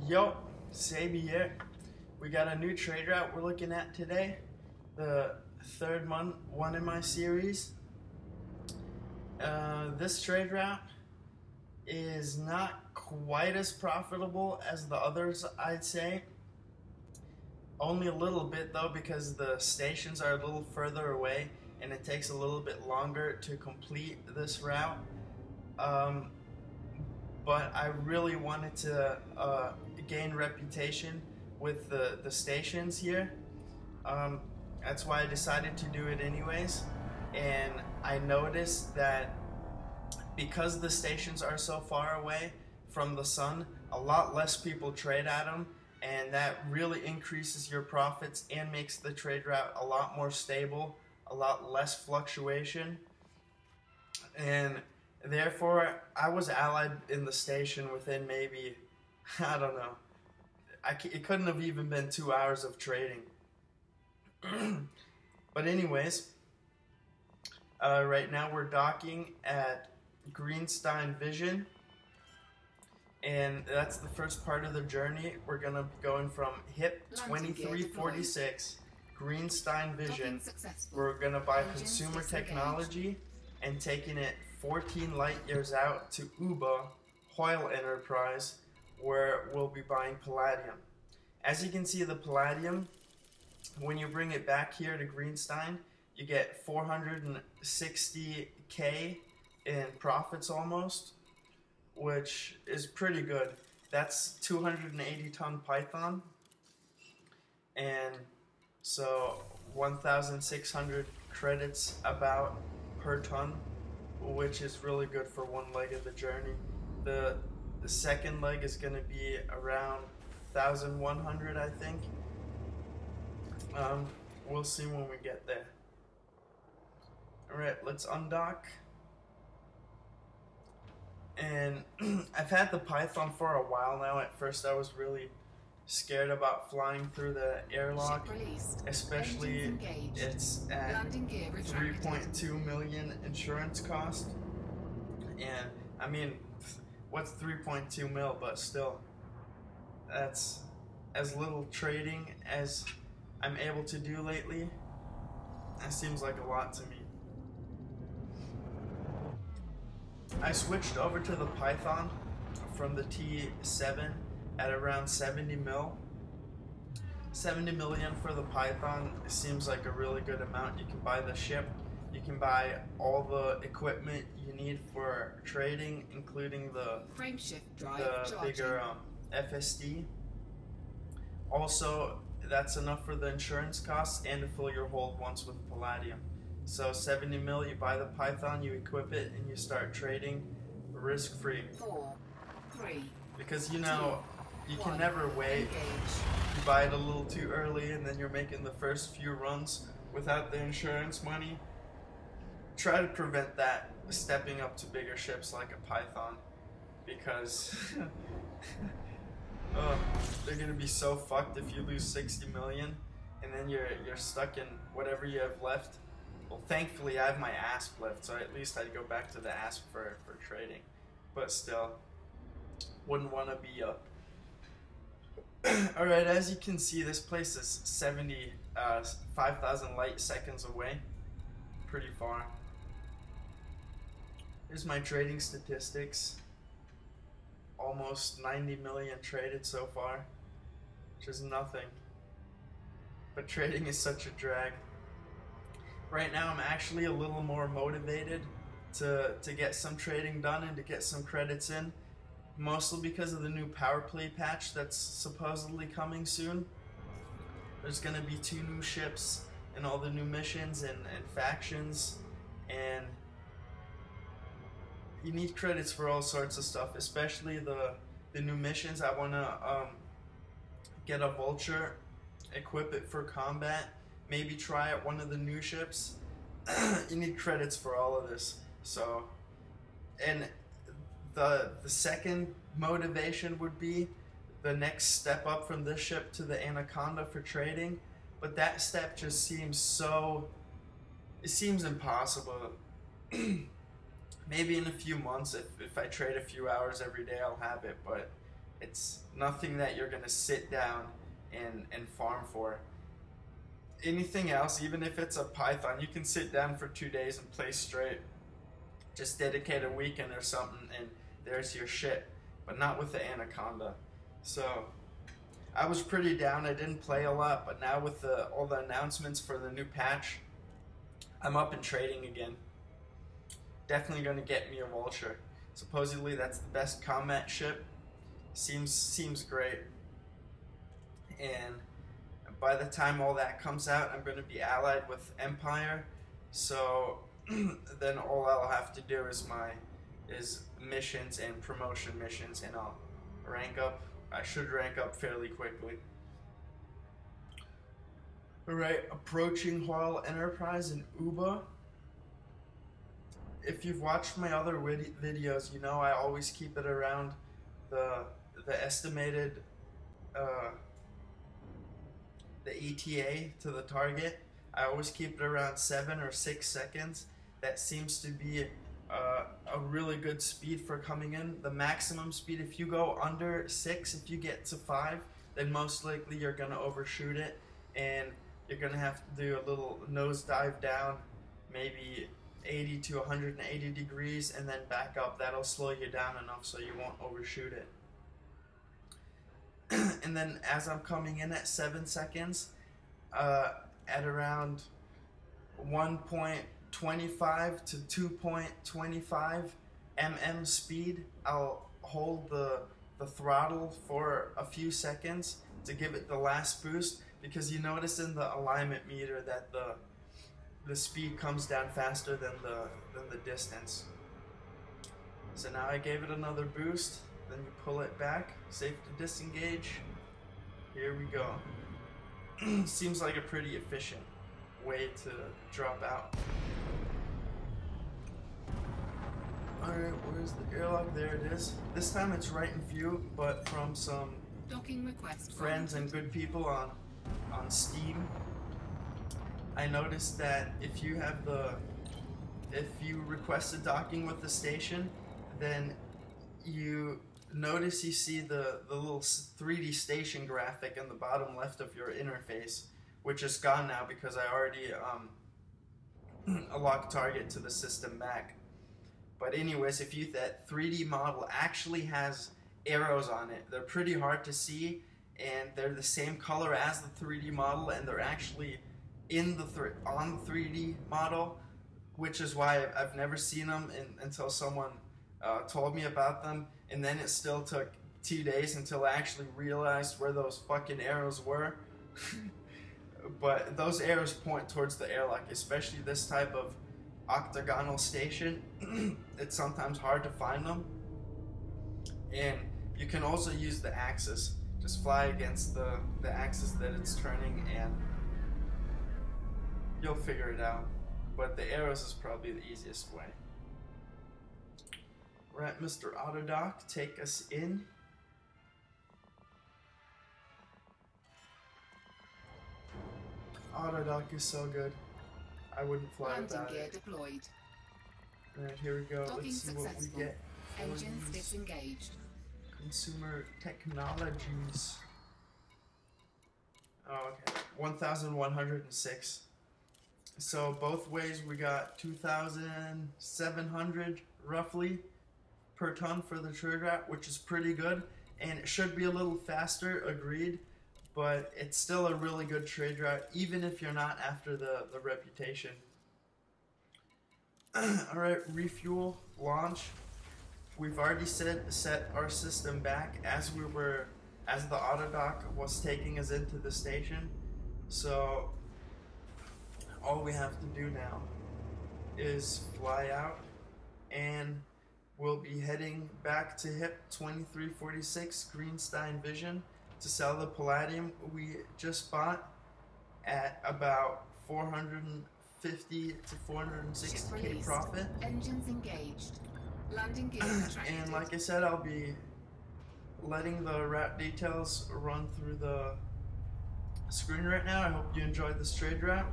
Yo, Seibyyy here. We got a new trade route we're looking at today. The third one in my series. This trade route is not quite as profitable as the others, I'd say. Only a little bit though, because the stations are a little further away and it takes a little bit longer to complete this route. But I really wanted to gain reputation with the stations here. That's why I decided to do it anyways. And I noticed that because the stations are so far away from the sun, a lot less people trade at them, and that really increases your profits and makes the trade route a lot more stable, a lot less fluctuation. And therefore, I was allied in the station within maybe, I don't know, it couldn't have even been 2 hours of trading. But anyways, right now we're docking at Greenstein Vision, and that's the first part of the journey. We're going to be going from HIP 2346, Greenstein Vision. We're going to buy consumer technology and taking it 14 light years out to UBA, Hoyle Enterprise, where we'll be buying palladium. As you can see, the palladium, when you bring it back here to Greenstein, you get 460K in profits almost, which is pretty good. That's 280 ton Python, and so 1,600 credits about per ton, which is really good for one leg of the journey. The second leg is going to be around 1,100, I think. We'll see when we get there. Alright, let's undock. And I've had the Python for a while now. At first I was really scared about flying through the airlock, especially it's at 3.2 million insurance cost. And I mean, what's 3.2 mil, but still, that's as little trading as I'm able to do lately. That seems like a lot to me. I switched over to the Python from the T7 at around 70 mil. 70 million for the Python seems like a really good amount. You can buy the ship, you can buy all the equipment you need for trading, including the bigger FSD. Also, that's enough for the insurance costs and to fill your hold once with palladium. So 70 mil, you buy the Python, you equip it, and you start trading risk-free. 4, 3, because you know, you can never wait. You buy it a little too early and then you're making the first few runs without the insurance money. Try to prevent that stepping up to bigger ships like a Python, because they're gonna be so fucked if you lose 60 million and then you're stuck in whatever you have left. Well, thankfully I have my ASP left, so at least I'd go back to the ASP for trading. But still, wouldn't want to be up. Alright, as you can see, this place is 5,000 light seconds away. Pretty far. Here's my trading statistics. Almost 90 million traded so far, which is nothing. But trading is such a drag. Right now I'm actually a little more motivated to get some trading done and to get some credits in, mostly because of the new power play patch that's supposedly coming soon. There's gonna be 2 new ships and all the new missions and factions, and you need credits for all sorts of stuff, especially the new missions. I wanna get a vulture, equip it for combat, maybe try out one of the new ships. You need credits for all of this. So, and the second motivation would be the next step up from this ship to the Anaconda for trading, but that step just seems it seems impossible. Maybe in a few months, if I trade a few hours every day, I'll have it, but It's nothing that you're gonna sit down and farm for. Anything else, even if it's a python, you can sit down for 2 days and play straight. Just dedicate a weekend or something and there's your shit. But not with the anaconda. So I was pretty down. I didn't play a lot, but now with all the announcements for the new patch, I'm up and trading again. Definitely gonna get me a vulture. Supposedly that's the best combat ship. Seems great. And by the time all that comes out, I'm gonna be allied with Empire. So then all I'll have to do is missions and promotion missions, and I'll rank up. I should rank up fairly quickly. Alright, approaching Hoyle Enterprise in Uba. If you've watched my other videos, you know I always keep it around the estimated the ETA to the target. I always keep it around 7 or 6 seconds. That seems to be a really good speed for coming in. The maximum speed, if you go under 6, if you get to 5, then most likely you're gonna overshoot it, and you're gonna have to do a little nosedive down, maybe 80 to 180 degrees, and then back up. That'll slow you down enough so you won't overshoot it. And then as I'm coming in at 7 seconds, at around 1.25 to 2.25 mm speed, I'll hold the throttle for a few seconds to give it the last boost, because you notice in the alignment meter that the speed comes down faster than the distance. So now I gave it another boost, then you pull it back, safe to disengage. Here we go. Seems like a pretty efficient way to drop out. Alright, where's the airlock? There it is. This time it's right in view, but from some docking request friends and good people on Steam, I noticed that if you request a docking with the station, then you see the little 3D station graphic in the bottom left of your interface, which is gone now because I already locked target to the system back. But anyways, if that 3D model actually has arrows on it, they're pretty hard to see, and they're the same color as the 3D model, and they're actually on the 3D model, which is why I've never seen them until someone told me about them, and then it still took 2 days until I actually realized where those fucking arrows were. But those arrows point towards the airlock, especially this type of octagonal station. It's sometimes hard to find them, and you can also use the axis. Just fly against the axis that it's turning, and you'll figure it out. But the arrows is probably the easiest way. Right, Mr. Autodoc, take us in. Autodoc is so good. I wouldn't fly without gear it. Deployed. Alright, here we go. Docking Let's see what we successful. get. Engines disengaged. Consumer technologies. Oh, okay. 1,106. So both ways we got 2,700 roughly per ton for the trade route, which is pretty good. And it should be a little faster, agreed, but it's still a really good trade route, even if you're not after the reputation. Alright, refuel, launch. We've already set our system back as the autodoc was taking us into the station. So all we have to do now is fly out, and we'll be heading back to HIP 2346 Greenstein Vision to sell the palladium we just bought at about 450 to 460k profit. Engines engaged. Landing gear retracted. And like I said, I'll be letting the route details run through the screen right now. I hope you enjoyed this trade route.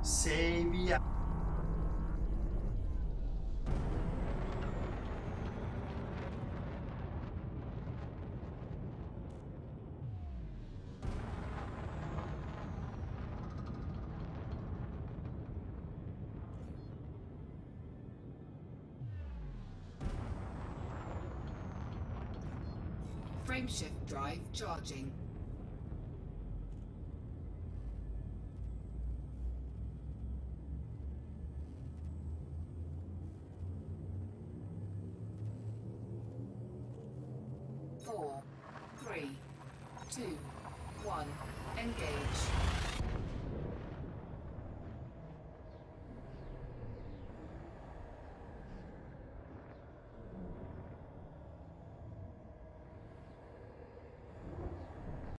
Seibyyy. Frameshift drive charging. Four, three, two, one, engage.